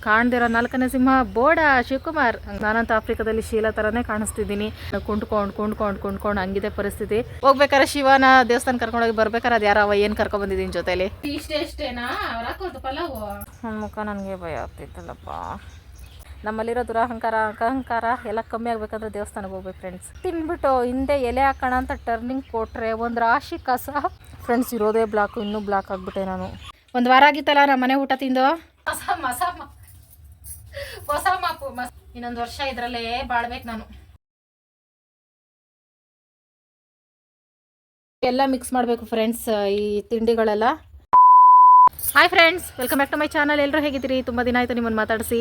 ಕಾಣ್ದಿರೋ ನಾಲ್ಕನೇ ಸಿಂಹ ಬೋಡ ಶಿವಕುಮಾರ್. ನಾನಂತ ಆಫ್ರಿಕಾದಲ್ಲಿ ಶೀಲಾ ಥರನೇ ಕಾಣಿಸ್ತಿದ್ದೀನಿ. ಕೊಂಡ್ಕೊಂಡು ಹಂಗಿದೆ ಪರಿಸ್ಥಿತಿ. ಹೋಗ್ಬೇಕಾರೆ ಶಿವನ ದೇವಸ್ಥಾನ ಕರ್ಕೊಂಡೋಗಿ ಬರ್ಬೇಕಾರೆ ಅದು ಯಾರೋ ಏನು ಕರ್ಕೊಂಡ್ ಬಂದಿದ್ದೀನಿ ಜೊತೆಲಿ. ಇಷ್ಟೇನಾ ಮುಖ ನನಗೆ ಭಯ ಆಗ್ತಿತ್ತಲ್ಲಪ್ಪ. ನಮ್ಮಲ್ಲಿರೋ ದುರಹಂಕಾರ ಅಹಂಕಾರ ಎಲ್ಲ ಕಮ್ಮಿ ಆಗ್ಬೇಕಂದ್ರೆ ದೇವಸ್ಥಾನಕ್ಕೆ ಹೋಗ್ಬೇಕು ಫ್ರೆಂಡ್ಸ್. ತಿನ್ಬಿಟ್ಟು ಹಿಂದೆ ಎಲೆ ಹಾಕೋಣ ಅಂತ ಟರ್ನಿಂಗ್ ಕೊಟ್ರೆ ಒಂದು ರಾಶಿ ಕಸ ಫ್ರೆಂಡ್ಸ್. ಇರೋದೇ ಬ್ಲಾಕು, ಇನ್ನೂ ಬ್ಲಾಕ್ ಆಗಿಬಿಟ್ಟೆ ನಾನು. ಒಂದು ವಾರ ಆಗಿತ್ತಲ್ಲ ನಮ್ಮ ಮನೆ ಊಟ ತಿಂದು. ಹೊಸ ಮಾಪು ಇನ್ನೊಂದು ವರ್ಷ ಇದರಲ್ಲೇ ಬಾಳ್ಬೇಕು ನಾನು. ಎಲ್ಲ ಮಿಕ್ಸ್ ಮಾಡಬೇಕು ಫ್ರೆಂಡ್ಸ್ ಈ ತಿಂಡಿಗಳೆಲ್ಲ. Hi friends, welcome back to my channel. ಎಲ್ಲರೂ ಹೇಗಿದ್ದೀರಿ? ತುಂಬ ದಿನ ಆಯಿತು ನಿಮ್ಮನ್ನು ಮಾತಾಡಿಸಿ.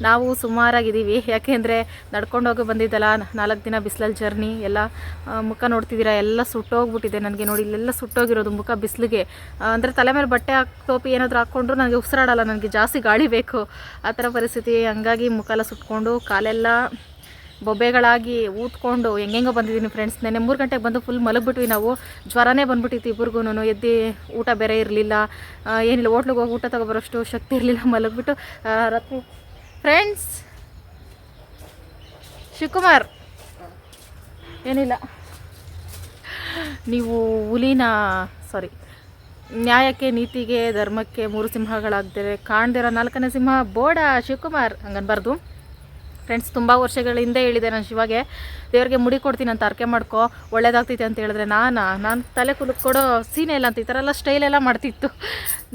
ನಾವು ಸುಮಾರಾಗಿದ್ದೀವಿ, ಯಾಕೆಂದರೆ ನಡ್ಕೊಂಡು ಹೋಗಿ ಬಂದಿದ್ದಲ್ಲ 4 ದಿನ ಬಿಸಿಲಲ್ಲಿ ಜರ್ನಿ. ಎಲ್ಲ ಮುಖ ನೋಡ್ತಿದ್ದೀರಾ, ಎಲ್ಲ ಸುಟ್ಟೋಗ್ಬಿಟ್ಟಿದೆ ನನಗೆ. ನೋಡಿ ಇಲ್ಲೆಲ್ಲ ಸುಟ್ಟೋಗಿರೋದು ಮುಖ ಬಿಸಿಲಿಗೆ. ಅಂದರೆ ತಲೆ ಮೇಲೆ ಬಟ್ಟೆ ಟೋಪಿ ಏನಾದರೂ ಹಾಕ್ಕೊಂಡ್ರು ನನಗೆ ಉಸಿರಾಡಲ್ಲ, ನನಗೆ ಜಾಸ್ತಿ ಗಾಳಿ ಬೇಕು, ಆ ಥರ ಪರಿಸ್ಥಿತಿ. ಹಂಗಾಗಿ ಮುಖ ಎಲ್ಲ ಸುಟ್ಕೊಂಡು ಕಾಲೆಲ್ಲ ಬೊಬ್ಬೆಗಳಾಗಿ ಊದ್ಕೊಂಡು ಹೆಂಗೆಂಗೋ ಬಂದಿದ್ದೀನಿ ಫ್ರೆಂಡ್ಸ್. ನೆನ್ನೆ 3 ಗಂಟೆಗೆ ಬಂದು ಫುಲ್ ಮಲಗಿಬಿಟ್ವಿ ನಾವು. ಜ್ವರನೇ ಬಂದ್ಬಿಟ್ಟಿತ್ತು ಇಬ್ಬರಿಗೂ. ಎದ್ದು ಊಟ ಬೇರೆ ಇರಲಿಲ್ಲ, ಏನಿಲ್ಲ, ಹೋಟ್ಲಿಗೆ ಹೋಗಿ ಊಟ ತೊಗೊಬರೋಷ್ಟು ಶಕ್ತಿ ಇರಲಿಲ್ಲ. ಮಲಗಿಬಿಟ್ಟು ರಾತ್ರಿ ಫ್ರೆಂಡ್ಸ್. ಶಿವಕುಮಾರ್ ಏನಿಲ್ಲ, ನೀವು ಹುಲಿನ ನ್ಯಾಯಕ್ಕೆ ನೀತಿಗೆ ಧರ್ಮಕ್ಕೆ 3 ಸಿಂಹಗಳಾಗ್ತಾರೆ. ಕಾಣ್ದಿರೋ 4ನೇ ಸಿಂಹ ಬೋಡ ಶಿವಕುಮಾರ್ ಹಂಗನ್ಬಾರ್ದು ಫ್ರೆಂಡ್ಸ್. ತುಂಬ ವರ್ಷಗಳ ಹಿಂದೆ ಹೇಳಿದೆ ನಾನು ಶಿವಾಗೆ, ದೇವ್ರಿಗೆ ಮುಡಿ ಕೊಡ್ತೀನಿ ಅಂತ ಅರ್ಕೆ ಮಾಡ್ಕೊ ಒಳ್ಳೇದಾಗ್ತೈತೆ ಅಂತ ಹೇಳಿದ್ರೆ ನಾನು ತಲೆ ಕುಲುಕ್ಕೊಡೋ ಸೀನೆ ಇಲ್ಲ ಅಂತ ಈ ಥರ ಎಲ್ಲ ಸ್ಟೈಲೆಲ್ಲ ಮಾಡ್ತಿತ್ತು.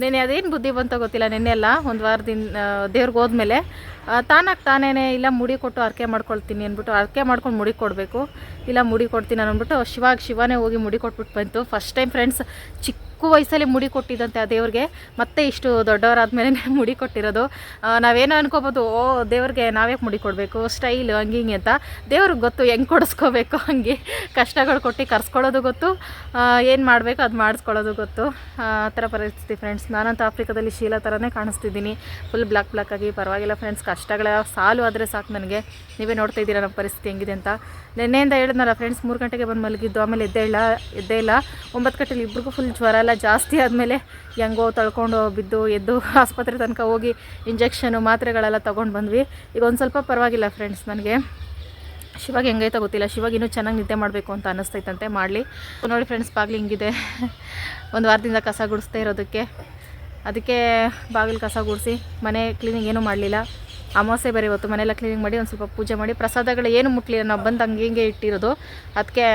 ನೆನ್ನೆ ಅದೇನು ಬುದ್ಧಿ ಬಂತ ಗೊತ್ತಿಲ್ಲ. ನೆನ್ನೆ ಎಲ್ಲ ಒಂದು ವಾರದಿಂದ ದೇವ್ರಿಗೆ ಹೋದ್ಮೇಲೆ ತಾನೇನೆ ಇಲ್ಲ ಮುಡಿ ಕೊಟ್ಟು ಅರ್ಕೆ ಮಾಡ್ಕೊಳ್ತೀನಿ ಅಂದ್ಬಿಟ್ಟು ಅರ್ಕೆ ಮಾಡ್ಕೊಂಡು ಮುಡಿ ಕೊಡಬೇಕು, ಇಲ್ಲ ಮುಡಿ ಕೊಡ್ತೀನಿ ಅಂದ್ಬಿಟ್ಟು ಶಿವನೇ ಹೋಗಿ ಮುಡಿ ಕೊಟ್ಬಿಟ್ಟು ಬಂತು. ಫಸ್ಟ್ ಟೈಮ್ ಫ್ರೆಂಡ್ಸ್, ಚಿಕ್ಕ ವಯಸ್ಸಲ್ಲಿ ಮುಡಿ ಕೊಟ್ಟಿದ್ದಂತೆ ಆ ದೇವ್ರಿಗೆ. ಮತ್ತೆ ಇಷ್ಟು ದೊಡ್ಡವರಾದ್ಮೇಲೆ ಮುಡಿ ಕೊಟ್ಟಿರೋದು. ನಾವೇನೋ ಅನ್ಕೋಬೋದು, ಓ ದೇವ್ರಿಗೆ ನಾವ್ಯಾಕೆ ಮುಡಿ ಕೊಡಬೇಕು, ಸ್ಟೈಲ್ ಹಂಗೆ ಅಂತ. ದೇವ್ರಿಗೆ ಗೊತ್ತು ಹೆಂಗೆ ಕೊಡಿಸ್ಕೋಬೇಕು, ಹಂಗೆ ಕಷ್ಟಗಳು ಕೊಟ್ಟು ಕರ್ಸ್ಕೊಳ್ಳೋದು ಗೊತ್ತು, ಏನು ಮಾಡಬೇಕು ಅದು ಮಾಡಿಸ್ಕೊಳ್ಳೋದು ಗೊತ್ತು. ಆ ಥರ ಪರಿಸ್ಥಿತಿ ಫ್ರೆಂಡ್ಸ್. ನಾನಂತ ಆಫ್ರಿಕಾದಲ್ಲಿ ಶೀಲಾ ಥರನೇ ಕಾಣಿಸ್ತಿದ್ದೀನಿ, ಫುಲ್ ಬ್ಲಾಕ್ ಆಗಿ. ಪರವಾಗಿಲ್ಲ ಫ್ರೆಂಡ್ಸ್, ಕಷ್ಟಗಳ ಸಾಲು ಆದರೆ ಸಾಕು ನನಗೆ. ನೀವೇ ನೋಡ್ತಾ ಇದ್ದೀರಾ ನಮ್ಮ ಪರಿಸ್ಥಿತಿ ಹೆಂಗಿದೆ ಅಂತ. ನೆನ್ನೆಯಿಂದ ಹೇಳಿದ್ನಲ್ಲ ಫ್ರೆಂಡ್ಸ್, 3 ಗಂಟೆಗೆ ಬಂದು ಮಲಗಿದ್ದು, ಆಮೇಲೆ ಎದ್ದೇ ಇಲ್ಲ. 9 ಗಂಟೆಲಿ ಇಬ್ರಿಗೂ ಫುಲ್ ಜ್ವರ ಎಲ್ಲ ಜಾಸ್ತಿ ಆದಮೇಲೆ ಹೆಂಗೋ ತಳ್ಕೊಂಡು ಬಿದ್ದು ಎದ್ದು ಆಸ್ಪತ್ರೆ ತನಕ ಹೋಗಿ ಇಂಜೆಕ್ಷನು ಮಾತ್ರೆಗಳೆಲ್ಲ ತೊಗೊಂಡು ಬಂದ್ವಿ. ಈಗ ಒಂದು ಸ್ವಲ್ಪ ಪರವಾಗಿಲ್ಲ ಫ್ರೆಂಡ್ಸ್ ನನಗೆ. ಶಿವಾಗ ಹೆಂಗೈತೆ ಗೊತ್ತಿಲ್ಲ, ಶಿವಾಗ ಇನ್ನೂ ಚೆನ್ನಾಗಿ ನಿದ್ದೆ ಮಾಡಬೇಕು ಅಂತ ಅನ್ನಿಸ್ತೈತಂತೆ, ಮಾಡಲಿ. ನೋಡಿ ಫ್ರೆಂಡ್ಸ್, ಬಾಗಿಲು ಹಿಂಗಿದೆ. ಒಂದು ವಾರದಿಂದ ಕಸ ಗುಡಿಸ್ತಾ ಇರೋದಕ್ಕೆ, ಅದಕ್ಕೆ ಬಾಗಿಲು ಕಸ ಗುಡಿಸಿ ಮನೆ ಕ್ಲೀನಿಂಗ್ ಏನೂ ಮಾಡಲಿಲ್ಲ. ಅಮಾವಾಸ್ಯೆ ಬೇರೆ ಇವತ್ತು. ಮನೆಯೆಲ್ಲ ಕ್ಲೀನಿಂಗ್ ಮಾಡಿ ಒಂದು ಸ್ವಲ್ಪ ಪೂಜೆ ಮಾಡಿ, ಪ್ರಸಾದಗಳು ಏನು ಮುಟ್ಲಿಲ್ಲ, ನಾವು ಬಂದು ಹಂಗೆ ಇಟ್ಟಿರೋದು. ಅದಕ್ಕೆ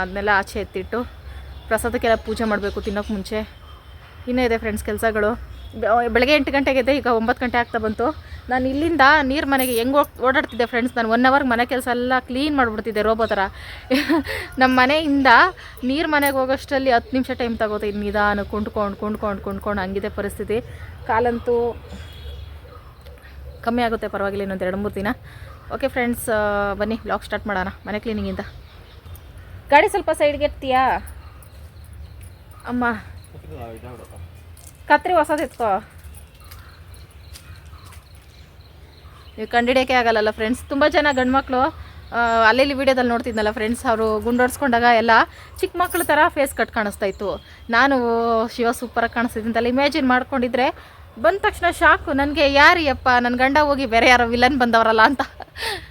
ಅದನ್ನೆಲ್ಲ ಆಚೆ ಎತ್ತಿಟ್ಟು ಪ್ರಸಾದಕ್ಕೆಲ್ಲ ಪೂಜೆ ಮಾಡಬೇಕು ತಿನ್ನೋಕ್ಕೆ ಮುಂಚೆ. ಇನ್ನೂ ಇದೆ ಫ್ರೆಂಡ್ಸ್ ಕೆಲಸಗಳು. ಬೆಳಗ್ಗೆ 8 ಗಂಟೆಗೆ ಇದೆ, ಈಗ 9 ಗಂಟೆ ಆಗ್ತಾ ಬಂತು. ನಾನು ಇಲ್ಲಿಂದ ನೀರು ಮನೆಗೆ ಹೆಂಗೆ ಓಡಾಡ್ತಿದ್ದೆ ಫ್ರೆಂಡ್ಸ್, ನಾನು 1 ಅವರ್ಗೆ ಮನೆ ಕೆಲಸ ಎಲ್ಲ ಕ್ಲೀನ್ ಮಾಡಿಬಿಡ್ತಿದ್ದೆ ರೋಬೋ ಥರ. ನಮ್ಮ ಮನೆಯಿಂದ ನೀರು ಮನೆಗೆ ಹೋಗೋಷ್ಟರಲ್ಲಿ 10 ನಿಮಿಷ ಟೈಮ್ ತಗೋತೆ. ನಿಧಾನ ಕೊಂಡ್ಕೊಂಡು ಹಂಗಿದೆ ಪರಿಸ್ಥಿತಿ. ಕಾಲಂತೂ ಕಮ್ಮಿ ಆಗುತ್ತೆ, ಪರವಾಗಿಲ್ಲ, ಇನ್ನೊಂದು 2-3 ದಿನ. ಓಕೆ ಫ್ರೆಂಡ್ಸ್, ಬನ್ನಿ ವ್ಲಾಗ್ ಸ್ಟಾರ್ಟ್ ಮಾಡೋಣ ಮನೆ ಕ್ಲೀನಿಂಗಿಂದ. ಗಾಡಿ ಸ್ವಲ್ಪ ಸೈಡ್ಗೆ ಎತ್ತೀಯಾ ಅಮ್ಮ? ಕತ್ರಿ ಹೊಸದು ಎತ್ಕೋ. ನೀವು ಕಂಡಿಡಿಯೋಕ್ಕೆ ಆಗಲ್ಲ ಫ್ರೆಂಡ್ಸ್. ತುಂಬ ಜನ ಗಂಡು ಮಕ್ಕಳು ಅಲ್ಲೆಲ್ಲಿ ವೀಡಿಯೋದಲ್ಲಿ ನೋಡ್ತಿದ್ನಲ್ಲ ಫ್ರೆಂಡ್ಸ್, ಅವರು ಗುಂಡೋಡ್ಸ್ಕೊಂಡಾಗ ಎಲ್ಲ ಚಿಕ್ಕ ಮಕ್ಳ ಥರ ಫೇಸ್ ಕಟ್ ಕಾಣಿಸ್ತಾ ಇತ್ತು. ನಾನು ಶಿವ ಸೂಪರಾಗಿ ಕಾಣಿಸ್ತಿದ್ದೆ ಅಂತೆಲ್ಲ ಇಮ್ಯಾಜಿನ್ ಮಾಡ್ಕೊಂಡಿದ್ರೆ ಬಂದ ತಕ್ಷಣ ಶಾಕು ನನಗೆ. ಯಾರಿಯಪ್ಪ ನನ್ನ ಗಂಡ ಹೋಗಿ ಬೇರೆ ಯಾರೋ ವಿಲನ್ ಬಂದವರಲ್ಲ ಅಂತ.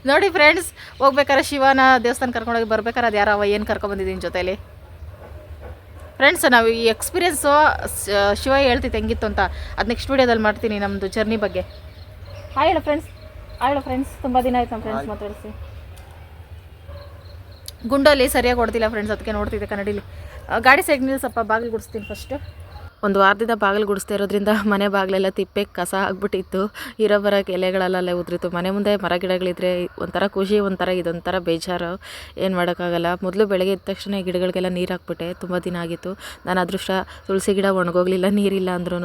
ನೋಡಿ ಫ್ರೆಂಡ್ಸ್, ಹೋಗ್ಬೇಕಾರೆ ಶಿವನ ದೇವಸ್ಥಾನ ಕರ್ಕೊಂಡೋಗಿ ಬರ್ಬೇಕಾರೆ ಅದು ಯಾರೋ ಏನು ಕರ್ಕೊಬಂದಿದ್ದೀನಿ ಜೊತೆಲಿ ಫ್ರೆಂಡ್ಸ್. ನಾವು ಈ ಎಕ್ಸ್ಪೀರಿಯೆನ್ಸು ಶಿವ ಹೇಳ್ತಿತ್ತು ಹೆಂಗಿತ್ತು ಅಂತ, ಅದು ನೆಕ್ಸ್ಟ್ ವೀಡಿಯೋದಲ್ಲಿ ಮಾಡ್ತೀನಿ ನಮ್ಮದು ಜರ್ನಿ ಬಗ್ಗೆ. ಹೇಳು ಫ್ರೆಂಡ್ಸ್, ತುಂಬ ದಿನ ಆಯ್ತು ನಮ್ಮ ಫ್ರೆಂಡ್ಸ್ ಮಾತಾಡಿಸಿ. ಗುಂಡಲ್ಲಿ ಸರಿಯಾಗಿ ಹೊಡ್ದಿಲ್ಲ ಫ್ರೆಂಡ್ಸ್, ಅದಕ್ಕೆ ನೋಡ್ತಿದ್ದೆ ಕನ್ನಡಿಲಿ. ಗಾಡಿ ಸೈಡ್ ನಿಲ್ಲಿಸಪ್ಪ, ಬಾಗಿಲು ಗುಡಿಸ್ತೀನಿ ಫಸ್ಟ್. ಒಂದು ವಾರದಿಂದ ಬಾಗಿಲು ಗುಡಿಸ್ತಾ ಇರೋದ್ರಿಂದ ಮನೆ ಬಾಗಿಲೆಲ್ಲ ತಿಪ್ಪೆ ಕಸ ಆಗ್ಬಿಟ್ಟಿತ್ತು. ಇರೋ ಬರೋಕ್ಕೆ ಎಲೆಗಳಲ್ಲೇ ಉದ್ರಿತ್ತು. ಮನೆ ಮುಂದೆ ಮರ ಗಿಡಗಳಿದ್ರೆ ಒಂಥರ ಖುಷಿ, ಇದೊಂಥರ ಬೇಜಾರು. ಏನು ಮಾಡೋಕ್ಕಾಗಲ್ಲ. ಮೊದಲು ಬೆಳಗ್ಗೆ ಎದ್ದ ತಕ್ಷಣ ಈ ಗಿಡಗಳಿಗೆಲ್ಲ ನೀರು ಹಾಕ್ಬಿಟ್ಟೆ. ತುಂಬ ದಿನ ಆಗಿತ್ತು. ನಾನು ಅದೃಷ್ಟ, ತುಳಸಿ ಗಿಡ ಒಣಗೋಗ್ಲಿಲ್ಲ, ನೀರಿಲ್ಲ ಅಂದ್ರೂ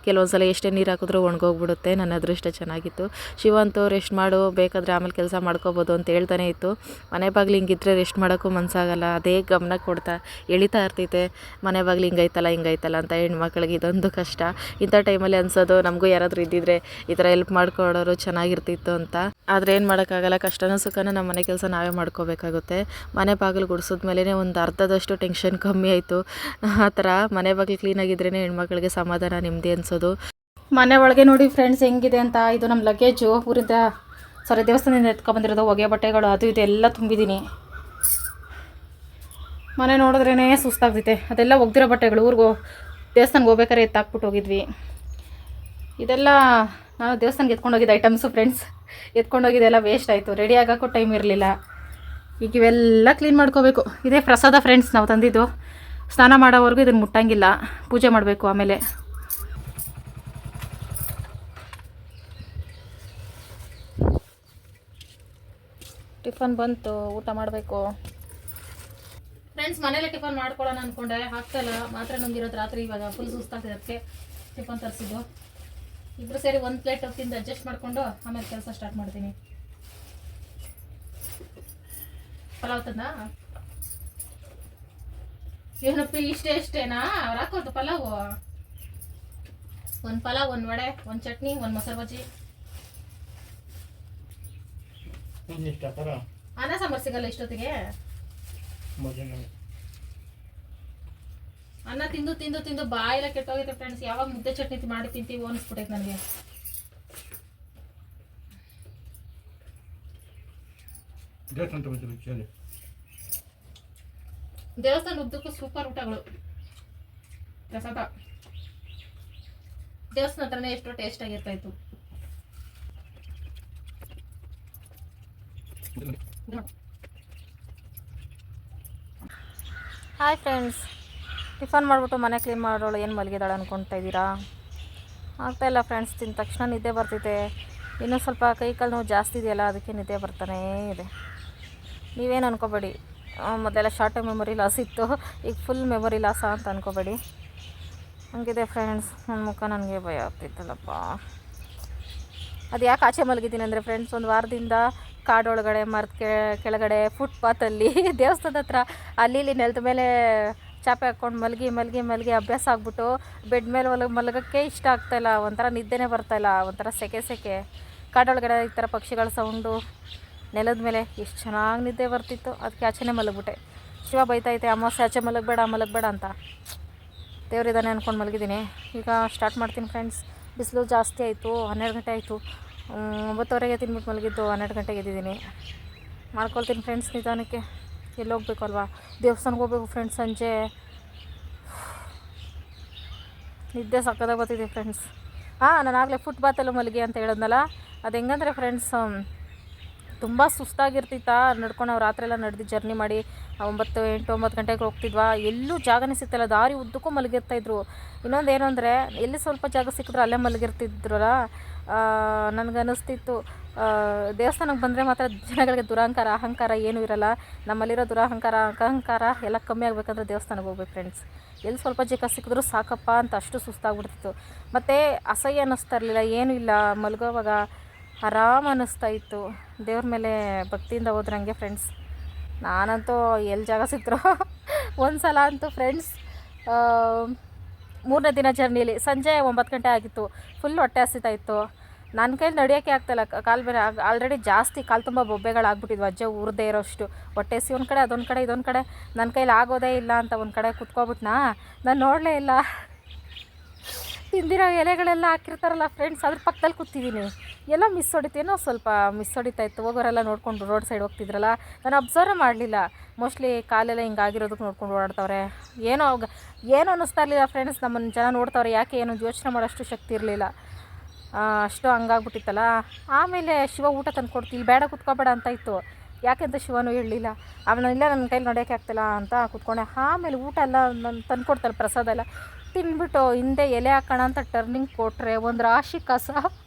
ಕೆಲವೊಂದು ಸಲ ಎಷ್ಟೇ ನೀರು ಹಾಕಿದ್ರೂ ಒಣಗೋಗ್ಬಿಡುತ್ತೆ. ನನ್ನ ಅದೃಷ್ಟ ಚೆನ್ನಾಗಿತ್ತು. ಶಿವ ಅಂತೂ ರೆಸ್ಟ್ ಮಾಡು, ಬೇಕಾದರೆ ಆಮೇಲೆ ಕೆಲಸ ಮಾಡ್ಕೋಬೋದು ಅಂತ ಹೇಳ್ತಾನೆ ಇತ್ತು. ಮನೆ ಬಾಗಿಲು ಹಿಂಗಿದ್ರೆ ರೆಸ್ಟ್ ಮಾಡೋಕ್ಕೂ ಮನಸ್ಸಾಗಲ್ಲ, ಅದೇ ಗಮನ ಕೊಡ್ತಾ ಎಳಿತಾ ಇರ್ತೈತೆ. ಮನೆ ಬಾಗಿಲು ಹಿಂಗೈತಲ್ಲ ಅಂತ ಮಕ್ಕಳಿಗೆ ಇದೊಂದು ಕಷ್ಟ. ಇಂಥ ಟೈಮಲ್ಲಿ ಅನ್ಸೋದು ನಮಗೂ ಯಾರಾದರೂ ಇದ್ದಿದ್ರೆ ಈ ಥರ ಹೆಲ್ಪ್ ಮಾಡ್ಕೊಡೋರು ಚೆನ್ನಾಗಿರ್ತಿತ್ತು ಅಂತ. ಆದರೆ ಏನು ಮಾಡೋಕ್ಕಾಗಲ್ಲ, ಕಷ್ಟನೋ ಸುಖನೋ ನಮ್ಮ ಮನೆ ಕೆಲಸ ನಾವೇ ಮಾಡ್ಕೋಬೇಕಾಗುತ್ತೆ. ಮನೆ ಬಾಗಿಲು ಗುಡಿಸಿದ್ಮೇಲೆ ಒಂದು ಅರ್ಧದಷ್ಟು ಟೆನ್ಷನ್ ಕಮ್ಮಿ ಆಯಿತು. ಆ ಥರ ಮನೆ ಬಾಗಿಲು ಕ್ಲೀನಾಗಿದ್ರೇ ಹೆಣ್ಮಕ್ಳಿಗೆ ಸಮಾಧಾನ, ನೆಮ್ಮದಿ ಅನಿಸೋದು. ಮನೆ ಒಳಗೆ ನೋಡಿ ಫ್ರೆಂಡ್ಸ್ ಹೆಂಗಿದೆ ಅಂತ. ಇದು ನಮ್ಮ ಲಗೇಜು ಊರಿಂದ ದೇವಸ್ಥಾನದಿಂದ ಎತ್ಕೊಬಂದಿರೋದು ಹೊಗೆ ಬಟ್ಟೆಗಳು ಅದು ಇದೆಲ್ಲ ತುಂಬಿದ್ದೀನಿ. ಮನೆ ನೋಡಿದ್ರೇ ಸುಸ್ತಾಗ್ತೈತೆ. ಅದೆಲ್ಲ ಒಗ್ದಿರೋ ಬಟ್ಟೆಗಳು ದೇವಸ್ಥಾನಕ್ಕೆ ಹೋಗ್ಬೇಕಾದ್ರೆ ಎತ್ತಾಕ್ಬಿಟ್ಟು ಹೋಗಿದ್ವಿ. ಇದೆಲ್ಲ ನಾನು ದೇವಸ್ಥಾನಕ್ಕೆ ಎತ್ಕೊಂಡೋಗಿದ್ದ ಐಟಮ್ಸು ಫ್ರೆಂಡ್ಸ್. ಎತ್ಕೊಂಡೋಗಿದ್ದೆಲ್ಲ ವೇಸ್ಟ್ ಆಯಿತು, ರೆಡಿ ಆಗೋಕ್ಕೂ ಟೈಮ್ ಇರಲಿಲ್ಲ. ಈಗ ಇವೆಲ್ಲ ಕ್ಲೀನ್ ಮಾಡ್ಕೋಬೇಕು. ಇದೇ ಪ್ರಸಾದ ಫ್ರೆಂಡ್ಸ್ ನಾವು ತಂದಿದ್ದು. ಸ್ನಾನ ಮಾಡೋವರೆಗೂ ಇದನ್ನು ಮುಟ್ಟಂಗಿಲ್ಲ, ಪೂಜೆ ಮಾಡಬೇಕು. ಆಮೇಲೆ ಟಿಫನ್ ಬಂತು, ಊಟ ಮಾಡಬೇಕು ಫ್ರೆಂಡ್ಸ್. ಮನೇಲೆ ಟಿಫನ್ ಮಾಡ್ಕೊಳ್ಳೋಣ ಅಂದ್ಕೊಂಡೆ, ಆಗ್ತಾಯಿಲ್ಲ. ಮಾತ್ರ ನುಂಗಿರೋದು ರಾತ್ರಿ, ಇವಾಗ ಫುಲ್ ಸುಸ್ತಾಗ್ತದೆ. ಅದಕ್ಕೆ ಟಿಫನ್ ತರಿಸಿದ್ದು. ಇಬ್ಬರು ಸೇರಿ ಒಂದು ಪ್ಲೇಟ್ ತಿಂದು ಅಡ್ಜಸ್ಟ್ ಮಾಡಿಕೊಂಡು ಆಮೇಲೆ ಕೆಲಸ ಸ್ಟಾರ್ಟ್ ಮಾಡ್ತೀನಿ. ಪಲಾವ್ ತಂದ ಏನಪ್ಪಿ ಇಷ್ಟೇನಾ ಅವ್ರು ಹಾಕೋದು ಪಲಾವು? ಒಂದು ಪಲಾವ್, ಒಂದು ವಡೆ, ಒಂದು ಚಟ್ನಿ, ಒಂದು ಮೊಸರು ಬಜ್ಜಿ. ಅನ್ನ ಸಾಂಬಾರು ಸಿಗಲ್ಲ ಇಷ್ಟೊತ್ತಿಗೆ. ಅನ್ನ ತಿಂದು ತಿಂದು ತಿಂದು ಬಾಯೆಲ್ಲ ಕೆಟ್ಟೋಗೈತೆ ಫ್ರೆಂಡ್ಸ್. ಯಾವಾಗ ಮುದ್ದೆ ಚಟ್ನಿ ಮಾಡಿ ತಿಂತೀವಿ ಅನಿಸ್ಬಿಟ್ಟೈತೆ ನನಗೆ. ದೇವಸ್ಥಾನ ಉದ್ದಕ್ಕೂ ಸೂಪರ್ ಊಟಗಳು. ಪ್ರಸಾದ ದೇವಸ್ಥಾನ ಹತ್ರನೇ ಎಷ್ಟೋ ಟೇಸ್ಟ್ ಆಗಿರ್ತಾ ಇತ್ತು. ಹಾಯ್ ಫ್ರೆಂಡ್ಸ್, ಟಿಫನ್ ಮಾಡಿಬಿಟ್ಟು ಮನೆ ಕ್ಲೀನ್ ಮಾಡೋಳು ಏನು ಮಲಗಿದಾಳೆ ಅಂದ್ಕೊಳ್ತಾ ಇದ್ದೀರಾ? ಆಗ್ತಾಯಿಲ್ಲ ಫ್ರೆಂಡ್ಸ್. ತಿಂದ ತಕ್ಷಣ ನಿದ್ದೆ ಬರ್ತೈತೆ. ಇನ್ನೂ ಸ್ವಲ್ಪ ಕೈ ಕಾಲು ನೋವು ಜಾಸ್ತಿ ಇದೆಯಲ್ಲ, ಅದಕ್ಕೆ ನಿದ್ದೆ ಬರ್ತಾನೇ ಇದೆ. ನೀವೇನು ಅನ್ಕೋಬೇಡಿ, ಮೊದಲೆಲ್ಲ ಶಾರ್ಟ್ ಟೈಮ್ ಮೆಮೊರಿ ಲಾಸ್ ಇತ್ತು, ಈಗ ಫುಲ್ ಮೆಮೊರಿ ಲಾಸ ಅಂತ ಅನ್ಕೋಬೇಡಿ. ಹಂಗಿದೆ ಫ್ರೆಂಡ್ಸ್. ನನ್ನ ಮುಖ ನನಗೆ ಭಯ ಆಗ್ತಿತ್ತಲ್ಲಪ್ಪ. ಅದು ಯಾಕೆ ಆಚೆ ಮಲಗಿದ್ದೀನಿ ಅಂದರೆ ಫ್ರೆಂಡ್ಸ್, ಒಂದು ವಾರದಿಂದ ಕಾಡೊಳಗಡೆ, ಮರದ ಕೆಳಗಡೆ, ಫುಟ್ಪಾತಲ್ಲಿ, ದೇವಸ್ಥಾನದ ಹತ್ರ ಅಲ್ಲಿ ಇಲ್ಲಿ ನೆಲದ ಮೇಲೆ ಚಾಪೆ ಹಾಕ್ಕೊಂಡು ಮಲಗಿ ಮಲಗಿ ಮಲಗಿ ಅಭ್ಯಾಸ ಆಗ್ಬಿಟ್ಟು ಬೆಡ್ ಮೇಲೆ ಮಲಗೋಕ್ಕೆ ಇಷ್ಟ ಆಗ್ತಾಯಿಲ್ಲ. ಒಂಥರ ನಿದ್ದೆನೇ ಬರ್ತಾಯಿಲ್ಲ, ಒಂಥರ ಸೆಕೆ. ಕಾಡೊಳಗಡೆ ಈ ಥರ ಪಕ್ಷಿಗಳ ಸೌಂಡು, ನೆಲದ ಮೇಲೆ ಎಷ್ಟು ಚೆನ್ನಾಗಿ ನಿದ್ದೆ ಬರ್ತಿತ್ತು. ಅದಕ್ಕೆ ಆಚೆನೇ ಮಲಗ್ಬಿಟ್ಟೆ. ಶಿವ ಬೈತೈತೆ, ಅಮಾವಾಸ್ಯೆ ಆಚೆ ಮಲಗಬೇಡ ಅಂತ. ದೇವರಿದ್ದಾನೆ ಅಂದ್ಕೊಂಡು ಮಲಗಿದ್ದೀನಿ. ಈಗ ಸ್ಟಾರ್ಟ್ ಮಾಡ್ತೀನಿ ಫ್ರೆಂಡ್ಸ್. ಬಿಸಿಲು ಜಾಸ್ತಿ ಆಯಿತು. 12 ಗಂಟೆ ಆಯಿತು. 9:30ಗೆ ತಿನ್ಬಿಟ್ಟು ಮಲಗಿದ್ದು 12 ಗಂಟೆಗೆ ಎದ್ದಿದ್ದೀನಿ. ಮಾಡ್ಕೊಳ್ತೀನಿ ಫ್ರೆಂಡ್ಸ್ ನಿಧಾನಕ್ಕೆ. ಎಲ್ಲಿ ಹೋಗ್ಬೇಕು ಅಲ್ವಾ? ದೇವಸ್ಥಾನಕ್ಕೆ ಹೋಗ್ಬೇಕು ಫ್ರೆಂಡ್ಸ್. ಸಂಜೆ ನಿದ್ದೆ ಸಕ್ಕದಾಗಿ ಬರ್ತಿದೆ ಫ್ರೆಂಡ್ಸ್. ನಾನು ಆಗಲೇ ಫುಟ್ಪಾತಲ್ಲೂ ಮಲಗಿ ಅಂತ ಹೇಳಿದ್ನಲ್ಲ, ಅದು ಹೆಂಗಂದರೆ ಫ್ರೆಂಡ್ಸ್, ತುಂಬ ಸುಸ್ತಾಗಿರ್ತಿತ್ತಾ ನಡ್ಕೊಂಡು. ನಾವು ರಾತ್ರಿ ನಡೆದು ಜರ್ನಿ ಮಾಡಿ 9 ಗಂಟೆಗೆ ಹೋಗ್ತಿದ್ವಾ. ಎಲ್ಲೂ ಜಾಗನೇ ಸಿಗ್ತಾಯಿಲ್ಲ. ದಾರಿ ಉದ್ದಕ್ಕೂ ಮಲಗಿರ್ತಾಯಿದ್ರು. ಇನ್ನೊಂದು ಏನು ಅಂದರೆ, ಎಲ್ಲಿ ಸ್ವಲ್ಪ ಜಾಗ ಸಿಕ್ಕಿದ್ರು ಅಲ್ಲೇ ಮಲಗಿರ್ತಿದ್ರಲ್ಲ. ನನಗನ್ನಿಸ್ತಿತ್ತು, ದೇವಸ್ಥಾನಕ್ಕೆ ಬಂದರೆ ಮಾತ್ರ ಜನಗಳಿಗೆ ದುರಹಂಕಾರ, ಅಹಂಕಾರ ಏನೂ ಇರೋಲ್ಲ. ನಮ್ಮಲ್ಲಿರೋ ದುರಹಂಕಾರ, ಅಹಂಕಾರ ಎಲ್ಲ ಕಮ್ಮಿ ಆಗಬೇಕಂದ್ರೆ ದೇವಸ್ಥಾನಕ್ಕೆ ಹೋಗ್ಬೇಕು ಫ್ರೆಂಡ್ಸ್. ಎಲ್ಲಿ ಸ್ವಲ್ಪ ಜಾಗ ಸಿಕ್ಕಿದ್ರು ಸಾಕಪ್ಪ ಅಂತ ಅಷ್ಟು ಸುಸ್ತಾಗ್ಬಿಡ್ತಿತ್ತು. ಮತ್ತು ಅಸಹ್ಯ ಅನ್ನಿಸ್ತಾ ಇರಲಿಲ್ಲ, ಏನೂ ಇಲ್ಲ. ಮಲಗೋವಾಗ ಆರಾಮ ಅನ್ನಿಸ್ತಾ ಇತ್ತು. ದೇವ್ರ ಮೇಲೆ ಭಕ್ತಿಯಿಂದ ಹೋದ್ರಂಗೆ ಫ್ರೆಂಡ್ಸ್. ನಾನಂತೂ ಎಲ್ಲಿ ಜಾಗ ಸಿಕ್ಕರು ಒಂದು ಸಲ ಅಂತೂ ಫ್ರೆಂಡ್ಸ್, 3ನೇ ದಿನ ಜರ್ನಿಲಿ ಸಂಜೆ 9 ಗಂಟೆ ಆಗಿತ್ತು. ಫುಲ್ ಹೊಟ್ಟೆ ಹಸಿತಾ ಇತ್ತು. ನನ್ನ ಕೈಲಿ ನಡೆಯೋಕ್ಕೆ ಆಗ್ತಾಯಿಲ್ಲ. ಕಾಲು ಬೇರೆ ಆಲ್ರೆಡಿ ಜಾಸ್ತಿ ಕಾಲು ತುಂಬ ಬೊಬ್ಬೆಗಳಾಗ್ಬಿಟ್ಟಿದ್ವು. ಅಜ್ಜ ಊರದೇ ಇರೋಷ್ಟು ಹೊಟ್ಟೆ ಹಸಿ. ಒಂದು ಕಡೆ ಅದೊಂದು ಕಡೆ ಇದೊಂದು ಕಡೆ. ನನ್ನ ಕೈಲಿ ಆಗೋದೇ ಇಲ್ಲ ಅಂತ ಒಂದು ಕಡೆ ಕುತ್ಕೊಬಿಟ್ನಾ. ನಾನು ನೋಡಲೇ ಇಲ್ಲ. ತಿಂದಿರೋ ಎಲೆಗಳೆಲ್ಲ ಹಾಕಿರ್ತಾರಲ್ಲ ಫ್ರೆಂಡ್ಸ್, ಅದ್ರ ಪಕ್ಕದಲ್ಲಿ ಕೂತಿದ್ದೀನಿ. ಎಲ್ಲ ಏನೋ ಸ್ವಲ್ಪ ಮಿಸ್ ಹೊಡಿತಾ ಇತ್ತು. ಹೋಗೋರೆಲ್ಲ ನೋಡಿಕೊಂಡು ರೋಡ್ ಸೈಡ್ ಹೋಗ್ತಿದ್ರಲ್ಲ, ನಾನು ಅಬ್ಸರ್ವ್ ಮಾಡಲಿಲ್ಲ. ಮೋಸ್ಟ್ಲಿ ಕಾಲೆಲ್ಲ ಹಿಂಗಾಗಿರೋದಕ್ಕೆ ನೋಡ್ಕೊಂಡು ಓಡಾಡ್ತವ್ರೆ. ಏನೋ ಅನ್ನಿಸ್ತಾ ಇರಲಿಲ್ಲ ಫ್ರೆಂಡ್ಸ್. ನಮ್ಮನ್ನು ಜನ ನೋಡ್ತವ್ರೆ ಯಾಕೆ, ಏನೋ ಯೋಚನೆ ಮಾಡೋಷ್ಟು ಶಕ್ತಿ ಇರಲಿಲ್ಲ. ಅಷ್ಟು ಹಂಗಾಗ್ಬಿಟ್ಟಿತ್ತಲ್ಲ. ಆಮೇಲೆ ಶಿವ ಊಟ ತಂದು ಕೊಡ್ತೀವಿ, ಬೇಡ ಕುತ್ಕೋಬೇಡ ಅಂತ ಇತ್ತು. ಯಾಕೆಂತ ಶಿವನೂ ಹೇಳಲಿಲ್ಲ. ಆಮೇಲೆ ಇಲ್ಲ ನನ್ನ ಕೈಲಿ ನಡೆಯೋಕ್ಕೆ ಆಗ್ತಿಲ್ಲ ಅಂತ ಕೂತ್ಕೊಂಡೆ. ಆಮೇಲೆ ಊಟ ಎಲ್ಲ ನಾನು ತಂದು ಕೊಡ್ತಾರೆ, ಪ್ರಸಾದ ಎಲ್ಲ ತಿಂದ್ಬಿಟ್ಟು ಹಿಂದೆ ಎಲೆ ಹಾಕೋಣ ಅಂತ ಟರ್ನಿಂಗ್ ಕೊಟ್ಟರೆ ಒಂದು ರಾಶಿ ಕಸ,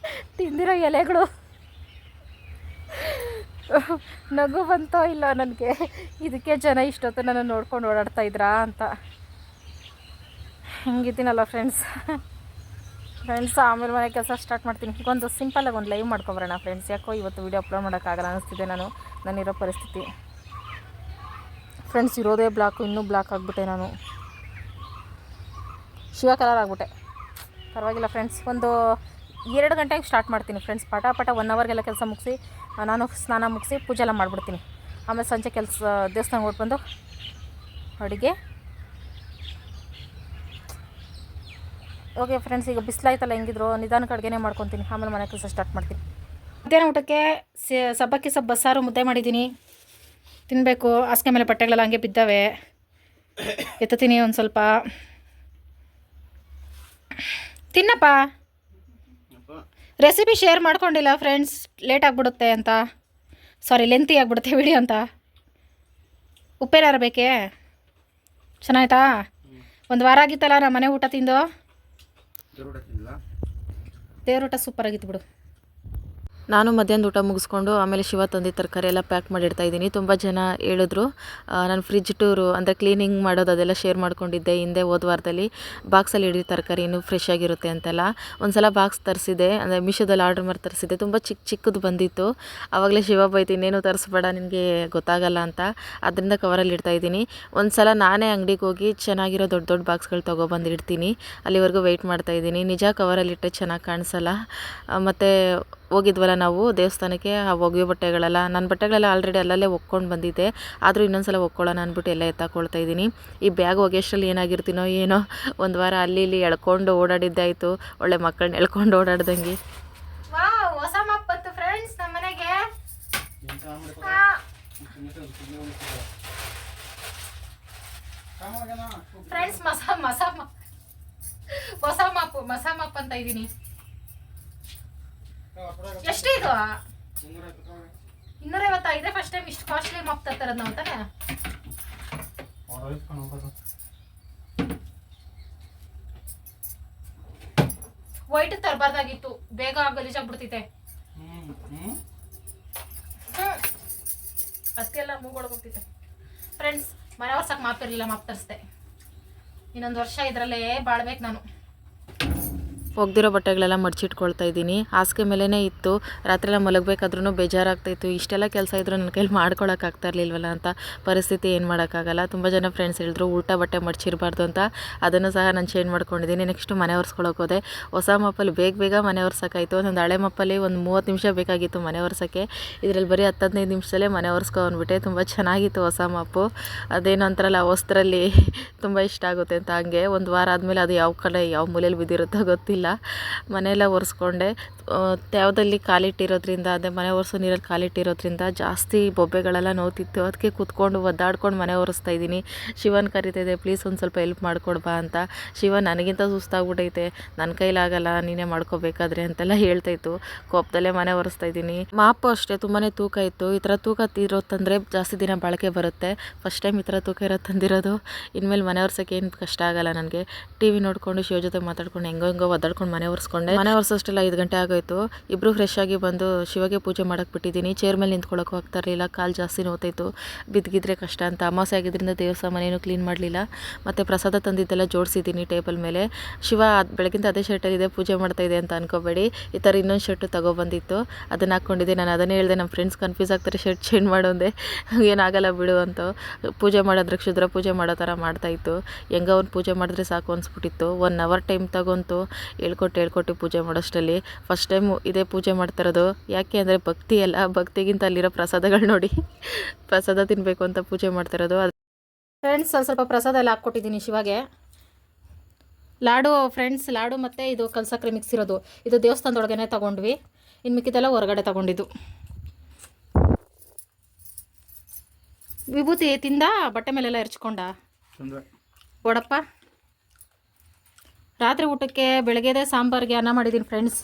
ತಿಂದಿರೋ ಎಲೆಗಳು. ನಗು ಬಂತೋ ಇಲ್ಲ ನನಗೆ. ಇದಕ್ಕೆ ಜನ ಇಷ್ಟೊತ್ತು ನನ್ನ ನೋಡ್ಕೊಂಡು ಓಡಾಡ್ತಾ ಇದ್ರಾ ಅಂತ. ಹಿಂಗಿದ್ದೀನಲ್ಲ ಫ್ರೆಂಡ್ಸ್. ಆಮೇಲೆ ಮನೆ ಕೆಲಸ ಸ್ಟಾರ್ಟ್ ಮಾಡ್ತೀನಿ. ಈಗ ಒಂದು ಸಿಂಪಲಾಗಿ ಒಂದು ಲೈವ್ ಮಾಡ್ಕೊಬರೋಣ ಫ್ರೆಂಡ್ಸ್. ಯಾಕೋ ಇವತ್ತು ವೀಡಿಯೋ ಅಪ್ಲೋಡ್ ಮಾಡೋಕ್ಕಾಗಲ್ಲ ಅನ್ನಿಸ್ತಿದೆ ನಾನಿರೋ ಪರಿಸ್ಥಿತಿ ಫ್ರೆಂಡ್ಸ್. ಇರೋದೇ ಬ್ಲಾಕು, ಇನ್ನೂ ಬ್ಲಾಕ್ ಆಗಿಬಿಟ್ಟೆ ನಾನು. ಶಿವ ಕಲರ್ ಆಗಿಬಿಟ್ಟೆ. ಪರವಾಗಿಲ್ಲ ಫ್ರೆಂಡ್ಸ್. ಒಂದು 2 ಗಂಟೆಗೆ ಸ್ಟಾರ್ಟ್ ಮಾಡ್ತೀನಿ ಫ್ರೆಂಡ್ಸ್. ಪಟ 1 ಅವರ್ಗೆಲ್ಲ ಕೆಲಸ ಮುಗಿಸಿ ನಾನು ಸ್ನಾನ ಮುಗಿಸಿ ಪೂಜೆ ಎಲ್ಲ ಮಾಡಿಬಿಡ್ತೀನಿ. ಆಮೇಲೆ ಸಂಜೆ ದೇವಸ್ಥಾನಕ್ಕೆ ಹೊರಟು ಬಂದು ಓಕೆ ಫ್ರೆಂಡ್ಸ್, ಈಗ ಬಿಸಿಲಾಯ್ತಲ್ಲ ಹೆಂಗಿದ್ರು ನಿಧಾನಕ್ಕೆ ಅಡುಗೆನೇ ಮಾಡ್ಕೊತೀನಿ, ಆಮೇಲೆ ಮನೆ ಕೆಲಸ ಸ್ಟಾರ್ಟ್ ಮಾಡ್ತೀನಿ. ಮಧ್ಯಾಹ್ನ ಊಟಕ್ಕೆ ಸಬ್ಬಕ್ಕಿ ಸೊಪ್ಪು ಬಸ್ಸಾರು ಮುದ್ದೆ ಮಾಡಿದ್ದೀನಿ, ತಿನ್ನಬೇಕು. ಹಾಸಿಗೆ ಮೇಲೆ ಬಟ್ಟೆಗಳೆಲ್ಲ ಹಂಗೆ ಬಿದ್ದಾವೆ, ಎತ್ತೀನಿ ಒಂದು ಸ್ವಲ್ಪ. ತಿನ್ನಪ್ಪ. ರೆಸಿಪಿ ಶೇರ್ ಮಾಡ್ಕೊಂಡಿಲ್ಲ ಫ್ರೆಂಡ್ಸ್, ಲೇಟ್ ಆಗಿಬಿಡುತ್ತೆ ಅಂತ, ಸಾರಿ ಲೆಂತಿ ಆಗಿಬಿಡುತ್ತೆ ವಿಡಿಯೋ ಅಂತ. ಉಪ್ಪೇನಾರು ಬೇಕೇ? ಚೆನ್ನಾಯ್ತಾ? ಒಂದು ವಾರ ಆಗಿತ್ತಲ್ಲ ನಮ್ಮ ಮನೆ ಊಟ ತಿಂದು. ದೇವ್ರ ಊಟ ಸೂಪರ್ ಆಗಿತ್ತು ಬಿಡು. ನಾನು ಮಧ್ಯಾಹ್ನದ ಊಟ ಮುಗಿಸ್ಕೊಂಡು ಆಮೇಲೆ ಶಿವ ತಂದಿದ್ದ ತರಕಾರಿ ಎಲ್ಲ ಪ್ಯಾಕ್ ಮಾಡಿ ಇಡ್ತಾಯಿದ್ದೀನಿ. ತುಂಬ ಜನ ಹೇಳಿದ್ರು ನಾನು ಫ್ರಿಜ್ ಟೂರು ಅಂದರೆ ಕ್ಲೀನಿಂಗ್ ಮಾಡೋದು ಅದೆಲ್ಲ ಶೇರ್ ಮಾಡ್ಕೊಂಡಿದ್ದೆ ಹಿಂದೆ ಹೋದ ವಾರದಲ್ಲಿ. ಬಾಕ್ಸಲ್ಲಿ ಹಿಡಿದ ತರಕಾರಿ ಇನ್ನೂ ಫ್ರೆಶ್ ಆಗಿರುತ್ತೆ ಅಂತೆಲ್ಲ. ಒಂದು ಸಲ ಬಾಕ್ಸ್ ತರಿಸಿದೆ, ಅಂದರೆ ಮೀಶೋದಲ್ಲಿ ಆರ್ಡ್ರ್ ಮಾಡಿ ತರಿಸಿದ್ದೆ, ತುಂಬ ಚಿಕ್ಕದು ಬಂದಿತ್ತು. ಆವಾಗಲೇ ಶಿವ ಬೈತು, ಇನ್ನೇನು ತರಿಸ್ಬೇಡ ನಿನಗೆ ಗೊತ್ತಾಗಲ್ಲ ಅಂತ. ಅದರಿಂದ ಕವರಲ್ಲಿ ಇಡ್ತಾಯಿದ್ದೀನಿ. ಒಂದು ಸಲ ನಾನೇ ಅಂಗಡಿಗೆ ಹೋಗಿ ಚೆನ್ನಾಗಿರೋ ದೊಡ್ಡ ದೊಡ್ಡ ಬಾಕ್ಸ್ಗಳು ತೊಗೊಬಂದು ಇಡ್ತೀನಿ. ಅಲ್ಲಿವರೆಗೂ ವೆಯ್ಟ್ ಮಾಡ್ತಾಯಿದ್ದೀನಿ. ನಿಜ ಕವರಲ್ಲಿಟ್ಟರೆ ಚೆನ್ನಾಗಿ ಕಾಣಿಸಲ್ಲ. ಮತ್ತು ಹೋಗಿದ್ವಲ್ಲ ನಾವು ದೇವಸ್ಥಾನಕ್ಕೆ, ಆ ಒಗೆಯೋ ಬಟ್ಟೆಗಳೆಲ್ಲ, ನನ್ನ ಬಟ್ಟೆಗಳೆಲ್ಲ ಆಲ್ರೆಡಿ ಅಲ್ಲಲ್ಲೇ ಒಕ್ಕೊಂಡು ಬಂದಿದ್ದೆ, ಆದರೂ ಇನ್ನೊಂದು ಸಲ ಒಕ್ಕೊಳ್ಳೋಣ ಅಂದ್ಬಿಟ್ಟು ಎಲ್ಲ ಎತ್ತಾಕೊಳ್ತಾ ಇದ್ದೀನಿ. ಈ ಬ್ಯಾಗ್ ಒಗೆಯೋಷ್ಟರಲ್ಲಿ ಏನಾಗಿರ್ತೀನೋ ಏನೋ, ಒಂದು ವಾರ ಅಲ್ಲಿ ಇಲ್ಲಿ ಎಳ್ಕೊಂಡು ಓಡಾಡಿದ್ದಾಯಿತು, ಒಳ್ಳೆ ಮಕ್ಕಳನ್ನ ಎಳ್ಕೊಂಡು ಓಡಾಡ್ದಂಗೆ. ಹೊಸ ಮಾಪ್ ಬಂತು ಫ್ರೆಂಡ್ಸ್ ನಮ್ಮ ಮನೆಗೆ. ಫ್ರೆಂಡ್ಸ್ ಹೊಸ ಮಾಪ್ ಅಂತ ಇದ್ದೀನಿ. ಎಷ್ಟು ಇದು? 250. ಫಸ್ಟ್ ಟೈಮ್ ಇಷ್ಟು ಕಾಸ್ಟ್ಲಿ ಮಾಪ್ ತರ್ತಾರದ್ ನಾವು ತಾನೆ. ವೈಟ್ ತರಬಾರ್ದಾಗಿತ್ತು, ಬೇಗ ಗಲೀಜಾಗ್ಬಿಡ್ತೈತೆ. ಅದಕ್ಕೆಲ್ಲ ಮೂಗೊಳಗೋಗ್ತೈತೆ ಫ್ರೆಂಡ್ಸ್. ಮನೆ ವರ್ಷಕ್ಕೆ ಮಾಪ್ ಇರಲಿಲ್ಲ, ಮಾಪ್ ತರಿಸ್ದೆ. ಇನ್ನೊಂದು ವರ್ಷ ಇದರಲ್ಲೇ ಬಾಳ್ಬೇಕು ನಾನು. ಒಗ್ದಿರೋ ಬಟ್ಟೆಗಳೆಲ್ಲ ಮಡ್ಚಿಟ್ಕೊಳ್ತಾ ಇದ್ದೀನಿ. ಹಾಸಿಗೆ ಮೇಲೇ ಇತ್ತು, ರಾತ್ರಿ ಎಲ್ಲ ಮಲಗಬೇಕಾದ್ರೂ ಬೇಜಾರಾಗ್ತಾಯಿತ್ತು. ಇಷ್ಟೆಲ್ಲ ಕೆಲಸ ಇದ್ರೂ ನನ್ನ ಕೈಲಿ ಮಾಡ್ಕೊಳಕ್ಕಾಗ್ತಾ ಇರಲಿಲ್ವಲ್ಲ ಅಂತ ಪರಿಸ್ಥಿತಿ. ಏನು ಮಾಡೋಕ್ಕಾಗಲ್ಲ. ತುಂಬ ಜನ ಫ್ರೆಂಡ್ಸ್ ಹೇಳಿದ್ರು ಉಲ್ಟಾ ಬಟ್ಟೆ ಮಡ್ಚಿರಬಾರ್ದು ಅಂತ, ಅದನ್ನು ಸಹ ನಾನು ಚೇಂಜ್ ಮಾಡ್ಕೊಂಡಿದ್ದೀನಿ. ನೆಕ್ಸ್ಟು ಮನೆ ಒರೆಸ್ಕೊಳಕ್ಕೆ ಹೋದೆ. ಹೊಸ ಮಪ್ಪಲ್ಲಿ ಬೇಗ ಮನೆ ಒರೆಸೋಕ್ಕಾಯಿತು. ಒಂದು ಹಳೆ ಮಪ್ಪಲ್ಲಿ ಒಂದು 30 ನಿಮಿಷ ಬೇಕಾಗಿತ್ತು ಮನೆ ಒರೆಸೋಕ್ಕೆ. ಇದರಲ್ಲಿ ಬರೀ 10-15 ನಿಮಿಷದಲ್ಲೇ ಮನೆ ಒರೆಸ್ಕೊಂಡ್ಬಿಟ್ಟೆ. ತುಂಬ ಚೆನ್ನಾಗಿತ್ತು ಹೊಸ ಮಪ್ಪು. ಅದೇನು ಅಂತಾರಲ್ಲ, ಹೊಸ್ತ್ರಲ್ಲಿ ತುಂಬ ಇಷ್ಟ ಆಗುತ್ತೆ ಅಂತ. ಹಂಗೆ ಒಂದು ವಾರ ಆದಮೇಲೆ ಅದು ಯಾವ ಕಡೆ ಯಾವ ಮೂಲೆಯಲ್ಲಿ ಬಿದ್ದಿರುತ್ತೋ ಗೊತ್ತಿಲ್ಲ, ಮನೆಯೆಲ್ಲ ಒರೆಸ್ಕೊಂಡೆ. ತ್ಯಾವದಲ್ಲಿ ಕಾಲಿಟ್ಟಿರೋದ್ರಿಂದ, ಅದೇ ಮನೆ ಒರೆಸೋ ನೀರಲ್ಲಿ ಕಾಲಿಟ್ಟಿರೋದ್ರಿಂದ ಜಾಸ್ತಿ ಬೊಬ್ಬೆಗಳೆಲ್ಲ ನೋವ್ತಿತ್ತು. ಅದಕ್ಕೆ ಕೂತ್ಕೊಂಡು ಒದ್ದಾಡ್ಕೊಂಡು ಮನೆ ಒರೆಸ್ತಾ ಇದ್ದೀನಿ. ಶಿವನ್ ಕರಿತಾಯಿದೆ, ಪ್ಲೀಸ್ ಒಂದು ಸ್ವಲ್ಪ ಹೆಲ್ಪ್ ಮಾಡ್ಕೊಡ್ಬಾ ಅಂತ. ಶಿವ ನನಗಿಂತ ಸುಸ್ತಾಗ್ಬಿಟ್ಟೈತೆ, ನನ್ನ ಕೈಲಾಗಲ್ಲ, ನೀನೇ ಮಾಡ್ಕೋಬೇಕಾದ್ರೆ ಅಂತೆಲ್ಲ ಹೇಳ್ತಾಯಿತ್ತು. ಕೋಪದಲ್ಲೇ ಮನೆ ಒರೆಸ್ತಾ ಇದ್ದೀನಿ. ಮಾಪು ಅಷ್ಟೇ ತುಂಬಾ ತೂಕ ಇತ್ತು. ಈ ಥರ ತೂಕ ಇರೋ ತಂದರೆ ಜಾಸ್ತಿ ದಿನ ಬಾಳಿಕೆ ಬರುತ್ತೆ. ಫಸ್ಟ್ ಟೈಮ್ ಈ ಥರ ತೂಕ ಇರೋ ತಂದಿರೋದು. ಇನ್ಮೇಲೆ ಮನೆ ಒರೆಸೋಕ್ಕೆ ಏನು ಕಷ್ಟ ಆಗಲ್ಲ ನನಗೆ. ಟಿ ವಿ ನೋಡಿಕೊಂಡು ಶಿವ ಜೊತೆ ಮಾತಾಡ್ಕೊಂಡು ಹೆಂಗೋ ಒದ್ದಾಡ್ಕೊಂಡು ಮನೆ ಒರೆಸ್ಕೊಂಡೆ. ಮನೆ ಒರೆಸೋಷ್ಟೆಲ್ಲ 5 ಗಂಟೆ ಆಗೋಯ್ತು. ಇಬ್ಬರು ಫ್ರೆಶ್ ಆಗಿ ಬಂದು ಶಿವಗೆ ಪೂಜೆ ಮಾಡಕ್ಕೆ ಬಿಟ್ಟಿದ್ದೀನಿ. ಚೇರ್ ಮೇಲೆ ನಿಂತ್ಕೊಳ್ಳೋಕೆ ಹೋಗ್ತಾ ಇರಲಿಲ್ಲ, ಕಾಲು ಜಾಸ್ತಿ ನೋವ್ತಾಯಿತ್ತು. ಬಿದ್ದಿದ್ರೆ ಕಷ್ಟ ಅಂತ ಅಮಾವಾಸ್ಯೆ ಆಗಿದ್ದರಿಂದ ದೇವಸ್ಥಾನ ಮನೇನು ಕ್ಲೀನ್ ಮಾಡಲಿಲ್ಲ. ಮತ್ತು ಪ್ರಸಾದ ತಂದಿದ್ದೆಲ್ಲ ಜೋಡಿಸಿದ್ದೀನಿ ಟೇಬಲ್ ಮೇಲೆ. ಶಿವ ಬೆಳಗಿಂದ ಅದೇ ಶರ್ಟಲ್ಲಿದೆ, ಪೂಜೆ ಮಾಡ್ತಾಯಿದೆ ಅಂತ ಅನ್ಕೋಬೇಡಿ. ಈ ಥರ ಇನ್ನೊಂದು ಶರ್ಟು ತೊಗೊಬಂದಿತ್ತು, ಅದನ್ನು ಹಾಕ್ಕೊಂಡಿದ್ದೆ. ನಾನು ಅದನ್ನೇ ಹೇಳಿದೆ, ನಮ್ಮ ಫ್ರೆಂಡ್ಸ್ ಕನ್ಫ್ಯೂಸ್ ಆಗ್ತಾರೆ ಶರ್ಟ್ ಚೇಂಜ್ ಮಾಡೋದೆ, ಏನಾಗಲ್ಲ ಬಿಡು ಅಂತ. ಪೂಜೆ ಮಾಡೋದ್ರೆ ಕ್ಷುದ್ರ ಪೂಜೆ ಮಾಡೋ ಥರ ಮಾಡ್ತಾಯಿತ್ತು. ಹೆಂಗ ಅವ್ನು ಪೂಜೆ ಮಾಡಿದ್ರೆ ಸಾಕು ಅನಿಸ್ಬಿಟ್ಟಿತ್ತು. 1 ಅವರ್ ಟೈಮ್ ತಗೊಂತು ಹೇಳ್ಕೊಟ್ಟು ಪೂಜೆ ಮಾಡೋಷ್ಟರಲ್ಲಿ. ಫಸ್ಟ್ ಟೈಮು ಇದೇ ಪೂಜೆ ಮಾಡ್ತಿರೋದು. ಯಾಕೆ ಅಂದರೆ ಭಕ್ತಿ ಅಲ್ಲ, ಭಕ್ತಿಗಿಂತ ಅಲ್ಲಿರೋ ಪ್ರಸಾದಗಳು ನೋಡಿ, ಪ್ರಸಾದ ತಿನ್ನಬೇಕು ಅಂತ ಪೂಜೆ ಮಾಡ್ತಿರೋದು. ಫ್ರೆಂಡ್ಸ್ ಸ್ವಲ್ಪ ಪ್ರಸಾದ ಎಲ್ಲ ಹಾಕ್ಕೊಟ್ಟಿದ್ದೀನಿ ಶಿವಾಗೆ. ಲಾಡು ಫ್ರೆಂಡ್ಸ್, ಲಾಡು ಮತ್ತು ಇದು ಕಲ್ಸಕ್ರೆ ಮಿಕ್ಸ್ ಇರೋದು, ಇದು ದೇವಸ್ಥಾನದೊಳಗೇ ತೊಗೊಂಡ್ವಿ. ಇನ್ನು ಮಿಕ್ಕಿದೆಲ್ಲ ಹೊರಗಡೆ ತೊಗೊಂಡಿದ್ದು. ವಿಭೂತಿ ತಿಂದ ಬಟ್ಟೆ ಮೇಲೆಲ್ಲ ಎರಚ್ಕೊಂಡ ಓಡಪ್ಪ. ರಾತ್ರಿ ಊಟಕ್ಕೆ ಬೆಳಗ್ಗೆದೇ ಸಾಂಬಾರಿಗೆ ಅನ್ನ ಮಾಡಿದ್ದೀನಿ ಫ್ರೆಂಡ್ಸ್.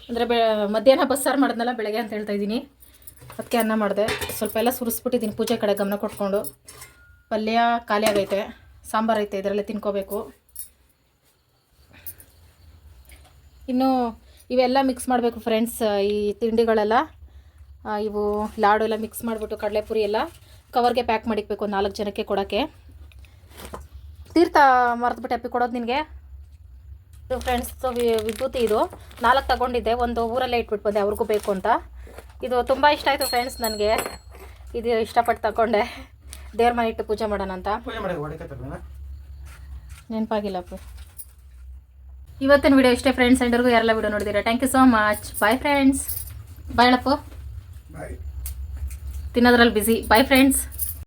ಅಂದರೆ ಮಧ್ಯಾಹ್ನ ಬಸ್ಸಾರು ಮಾಡಿದ್ನಲ್ಲ ಬೆಳಗ್ಗೆ ಅಂತ ಹೇಳ್ತಾ ಇದ್ದೀನಿ, ಅದಕ್ಕೆ ಅನ್ನ ಮಾಡಿದೆ. ಸ್ವಲ್ಪ ಎಲ್ಲ ಸುರಿಸ್ಬಿಟ್ಟಿದ್ದೀನಿ ಪೂಜೆ ಕಡೆ ಗಮನ ಕೊಟ್ಕೊಂಡು. ಪಲ್ಯ ಖಾಲಿ ಆಗೈತೆ, ಸಾಂಬಾರು ಐತೆ, ಇದರಲ್ಲೇ ತಿನ್ಕೋಬೇಕು. ಇನ್ನು ಇವೆಲ್ಲ ಮಿಕ್ಸ್ ಮಾಡಬೇಕು ಫ್ರೆಂಡ್ಸ್, ಈ ತಿಂಡಿಗಳೆಲ್ಲ. ಇವು ಲಾಡು ಎಲ್ಲ ಮಿಕ್ಸ್ ಮಾಡಿಬಿಟ್ಟು ಕಡಲೆಪುರಿ ಎಲ್ಲ ಕವರ್ಗೆ ಪ್ಯಾಕ್ ಮಾಡಿಕ್ಬೇಕು 4 ಜನಕ್ಕೆ ಕೊಡೋಕ್ಕೆ. ತೀರ್ಥ ಮರೆತುಬಿಟ್ಟೆ ಅಪ್ಪಿ ಕೊಡೋದು ನಿನಗೆ. ಇದು ಫ್ರೆಂಡ್ಸ್ ವಿಭೂತಿ, ಇದು 4 ತಗೊಂಡಿದ್ದೆ, ಒಂದು ಊರಲ್ಲೇ ಇಟ್ಬಿಟ್ಟು ಬಂದೆ ಅವ್ರಿಗೂ ಬೇಕು ಅಂತ. ಇದು ತುಂಬ ಇಷ್ಟ ಆಯಿತು ಫ್ರೆಂಡ್ಸ್ ನನಗೆ, ಇದು ಇಷ್ಟಪಟ್ಟು ತಗೊಂಡೆ. ದೇವ್ರ ಮನೆ ಇಟ್ಟು ಪೂಜೆ ಮಾಡೋಣ ಅಂತ. ನೆನಪಾಗಿಲ್ಲಪ್ಪ. ಇವತ್ತಿನ ವಿಡಿಯೋ ಇಷ್ಟೇ ಫ್ರೆಂಡ್ಸ್. ಎಂಡರ್ಗೂ ಯಾರೆಲ್ಲ ವಿಡಿಯೋ ನೋಡಿದ್ದೀರಾ, thank you so much. Bye friends. Bye ಹೇಳಪ್ಪು, ತಿನ್ನೋದ್ರಲ್ಲಿ ಬಿಸಿ. Bye friends.